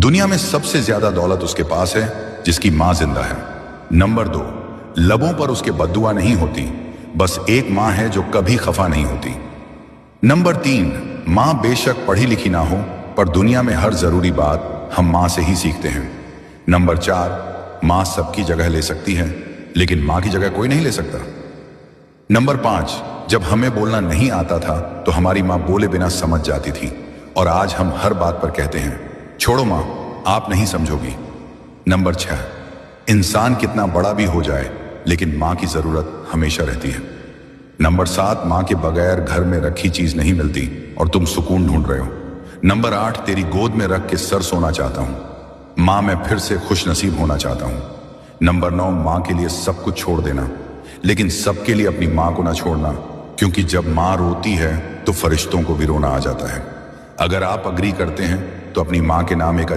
दुनिया में सबसे ज्यादा दौलत उसके पास है जिसकी मां जिंदा है। नंबर 2, लबों पर उसके बद्दुआ नहीं होती, बस एक मां है जो कभी खफा नहीं होती। नंबर 3, मां बेशक पढ़ी लिखी ना हो, पर दुनिया में हर जरूरी बात हम मां से ही सीखते हैं। नंबर 4, मां सबकी जगह ले सकती है, लेकिन मां की जगह कोई नहीं ले सकता। नंबर 5, जब हमें बोलना नहीं आता था तो हमारी मां बोले बिना समझ जाती थी, और आज हम हर बात पर कहते हैं, छोड़ो मां, आप नहीं समझोगी। नंबर 6, इंसान कितना बड़ा भी हो जाए, लेकिन मां की जरूरत हमेशा रहती है। नंबर 7, मां के बगैर घर में रखी चीज नहीं मिलती और तुम सुकून ढूंढ रहे हो। नंबर 8, तेरी गोद में रख के सर सोना चाहता हूं। मां, मैं फिर से खुश नसीब होना चाहता हूं। नंबर 9, मां के लिए सब कुछ छोड़ देना, लेकिन सबके लिए अपनी मां को ना छोड़ना, क्योंकि जब मां रोती है तो फरिश्तों को भी रोना आ जाता है। अगर आप अग्री करते हैं तो अपनी मां के नाम एक